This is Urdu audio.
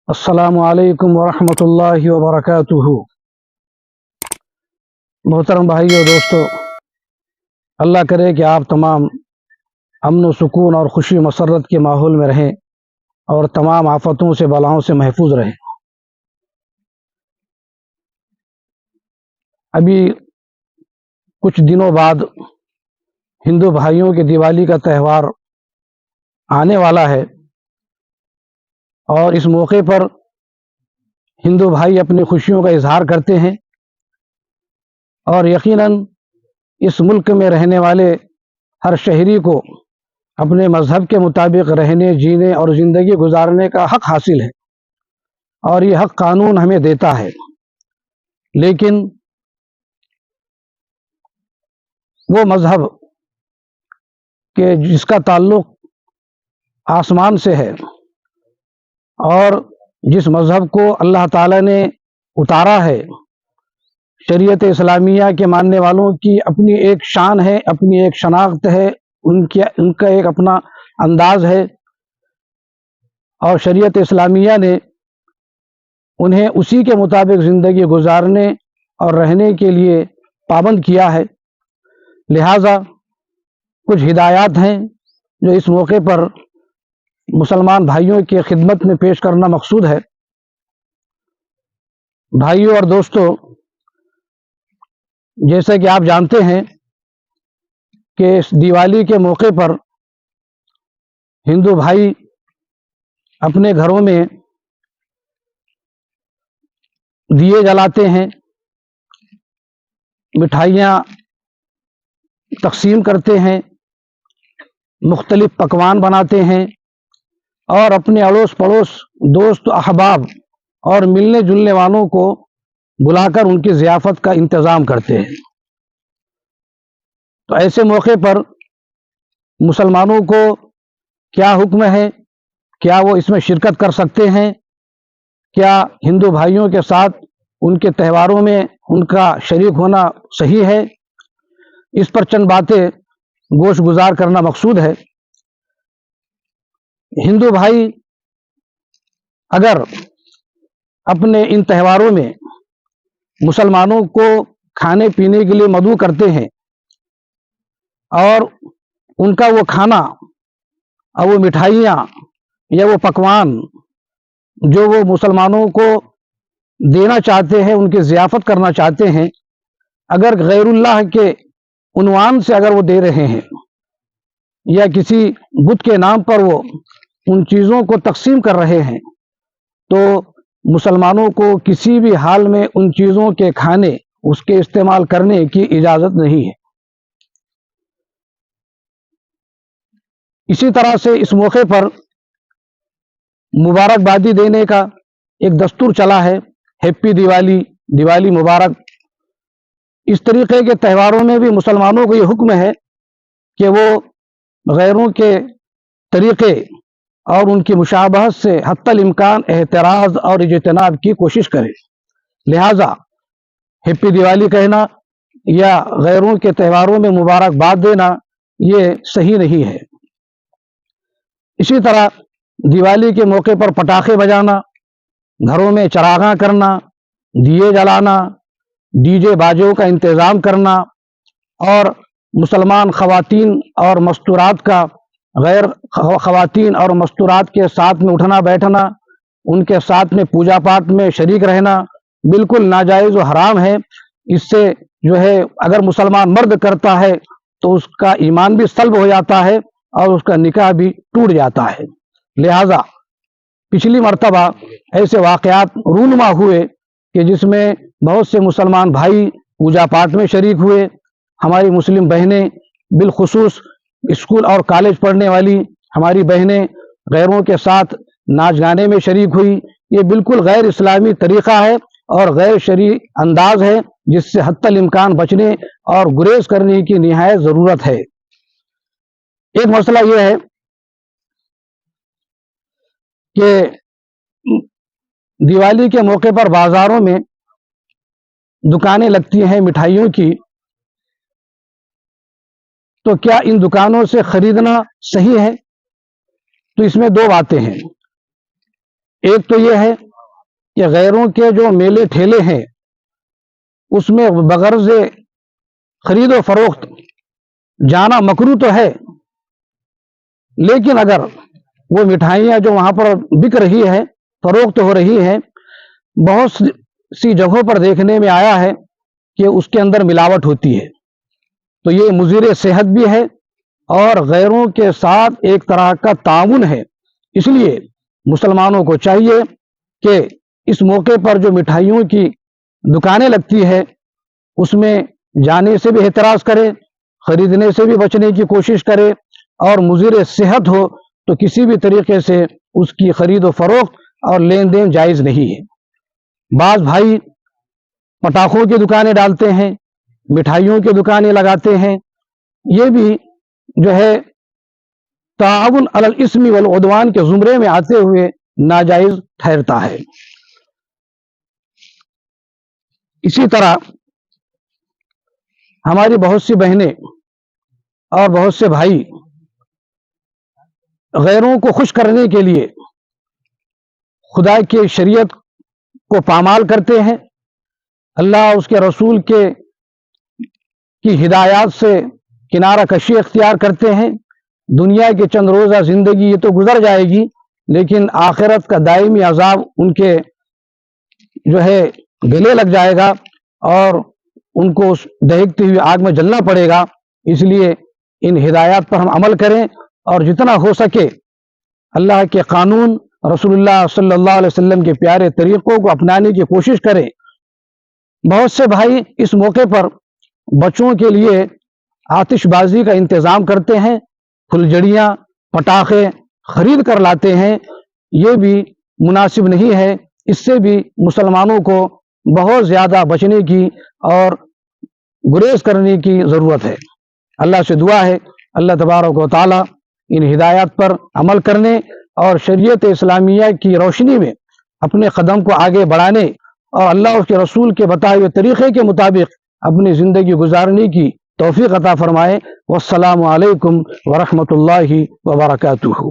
السلام علیکم ورحمۃ اللہ وبرکاتہ۔ محترم بھائی اور دوستو، اللہ کرے کہ آپ تمام امن و سکون اور خوشی مسرت کے ماحول میں رہیں اور تمام آفتوں سے بلاؤں سے محفوظ رہیں۔ ابھی کچھ دنوں بعد ہندو بھائیوں کے دیوالی کا تہوار آنے والا ہے، اور اس موقع پر ہندو بھائی اپنی خوشیوں کا اظہار کرتے ہیں، اور یقیناً اس ملک میں رہنے والے ہر شہری کو اپنے مذہب کے مطابق رہنے، جینے اور زندگی گزارنے کا حق حاصل ہے، اور یہ حق قانون ہمیں دیتا ہے۔ لیکن وہ مذہب کہ جس کا تعلق آسمان سے ہے، اور جس مذہب کو اللہ تعالیٰ نے اتارا ہے، شریعت اسلامیہ کے ماننے والوں کی اپنی ایک شان ہے، اپنی ایک شناخت ہے، ان کا ایک اپنا انداز ہے، اور شریعت اسلامیہ نے انہیں اسی کے مطابق زندگی گزارنے اور رہنے کے لیے پابند کیا ہے۔ لہٰذا کچھ ہدایات ہیں جو اس موقع پر مسلمان بھائیوں کی خدمت میں پیش کرنا مقصود ہے۔ بھائیوں اور دوستو، جیسے کہ آپ جانتے ہیں کہ اس دیوالی کے موقع پر ہندو بھائی اپنے گھروں میں دیے جلاتے ہیں، مٹھائیاں تقسیم کرتے ہیں، مختلف پکوان بناتے ہیں، اور اپنے اڑوس پڑوس، دوست احباب اور ملنے جلنے والوں کو بلا کر ان کی ضیافت کا انتظام کرتے ہیں۔ تو ایسے موقع پر مسلمانوں کو کیا حکم ہے؟ کیا وہ اس میں شرکت کر سکتے ہیں؟ کیا ہندو بھائیوں کے ساتھ ان کے تہواروں میں ان کا شریک ہونا صحیح ہے؟ اس پر چند باتیں گوش گزار کرنا مقصود ہے۔ ہندو بھائی اگر اپنے ان تہواروں میں مسلمانوں کو کھانے پینے کے لیے مدعو کرتے ہیں، اور ان کا وہ کھانا اور وہ مٹھائیاں یا وہ پکوان جو وہ مسلمانوں کو دینا چاہتے ہیں، ان کی ضیافت کرنا چاہتے ہیں، اگر غیر اللہ کے عنوان سے اگر وہ دے رہے ہیں، یا کسی بت کے نام پر وہ ان چیزوں کو تقسیم کر رہے ہیں، تو مسلمانوں کو کسی بھی حال میں ان چیزوں کے کھانے، اس کے استعمال کرنے کی اجازت نہیں ہے۔ اسی طرح سے اس موقع پر مبارکبادی دینے کا ایک دستور چلا ہے، ہیپی دیوالی، دیوالی مبارک۔ اس طریقے کے تہواروں میں بھی مسلمانوں کو یہ حکم ہے کہ وہ غیروں کے طریقے اور ان کی مشابہت سے حتی الامکان احتراز اور اجتناب کی کوشش کرے۔ لہٰذا ہیپی دیوالی کہنا یا غیروں کے تہواروں میں مبارکباد دینا یہ صحیح نہیں ہے۔ اسی طرح دیوالی کے موقع پر پٹاخے بجانا، گھروں میں چراغاں کرنا، دیے جلانا، ڈی جے باجوں کا انتظام کرنا، اور مسلمان خواتین اور مستورات کا غیر خواتین اور مستورات کے ساتھ میں اٹھنا بیٹھنا، ان کے ساتھ میں پوجا پاٹ میں شریک رہنا بالکل ناجائز و حرام ہے۔ اس سے جو ہے اگر مسلمان مرد کرتا ہے تو اس کا ایمان بھی سلب ہو جاتا ہے اور اس کا نکاح بھی ٹوٹ جاتا ہے۔ لہٰذا پچھلی مرتبہ ایسے واقعات رونما ہوئے کہ جس میں بہت سے مسلمان بھائی پوجا پاٹ میں شریک ہوئے، ہماری مسلم بہنیں بالخصوص اسکول اور کالج پڑھنے والی ہماری بہنیں غیروں کے ساتھ ناچ گانے میں شریک ہوئی۔ یہ بالکل غیر اسلامی طریقہ ہے اور غیر شرعی انداز ہے، جس سے حتی الامکان بچنے اور گریز کرنے کی نہایت ضرورت ہے۔ ایک مسئلہ یہ ہے کہ دیوالی کے موقع پر بازاروں میں دکانیں لگتی ہیں مٹھائیوں کی، تو کیا ان دکانوں سے خریدنا صحیح ہے؟ تو اس میں دو باتیں ہیں۔ ایک تو یہ ہے کہ غیروں کے جو میلے ٹھیلے ہیں اس میں بغرض خرید و فروخت جانا مکروہ تو ہے، لیکن اگر وہ مٹھائیاں جو وہاں پر بک رہی ہے، فروخت ہو رہی ہے، بہت سی جگہوں پر دیکھنے میں آیا ہے کہ اس کے اندر ملاوٹ ہوتی ہے، تو یہ مضر صحت بھی ہے اور غیروں کے ساتھ ایک طرح کا تعاون ہے۔ اس لیے مسلمانوں کو چاہیے کہ اس موقع پر جو مٹھائیوں کی دکانیں لگتی ہے اس میں جانے سے بھی احتراز کرے، خریدنے سے بھی بچنے کی کوشش کرے، اور مضر صحت ہو تو کسی بھی طریقے سے اس کی خرید و فروخت اور لین دین جائز نہیں ہے۔ بعض بھائی پٹاخوں کی دکانیں ڈالتے ہیں، مٹھائیوں کی دکانیں لگاتے ہیں، یہ بھی جو ہے تعاون علی الاسم والعدوان کے زمرے میں آتے ہوئے ناجائز ٹھہرتا ہے۔ اسی طرح ہماری بہت سی بہنیں اور بہت سے بھائی غیروں کو خوش کرنے کے لیے خدا کی شریعت کو پامال کرتے ہیں، اللہ اس کے رسول کی ہدایات سے کنارہ کشی اختیار کرتے ہیں۔ دنیا کی چند روزہ زندگی یہ تو گزر جائے گی، لیکن آخرت کا دائمی عذاب ان کے جو ہے گلے لگ جائے گا اور ان کو اس دہکتی ہوئی آگ میں جلنا پڑے گا۔ اس لیے ان ہدایات پر ہم عمل کریں اور جتنا ہو سکے اللہ کے قانون، رسول اللہ صلی اللہ علیہ وسلم کے پیارے طریقوں کو اپنانے کی کوشش کریں۔ بہت سے بھائی اس موقع پر بچوں کے لیے آتش بازی کا انتظام کرتے ہیں، پھلجھڑیاں، پٹاخے خرید کر لاتے ہیں، یہ بھی مناسب نہیں ہے۔ اس سے بھی مسلمانوں کو بہت زیادہ بچنے کی اور گریز کرنے کی ضرورت ہے۔ اللہ سے دعا ہے اللہ تبارک و تعالی ان ہدایات پر عمل کرنے اور شریعت اسلامیہ کی روشنی میں اپنے قدم کو آگے بڑھانے اور اللہ اس کے رسول کے بتائے ہوئے طریقے کے مطابق اپنی زندگی گزارنے کی توفیق عطا فرمائے۔ والسلام علیکم ورحمۃ اللہ وبرکاتہ۔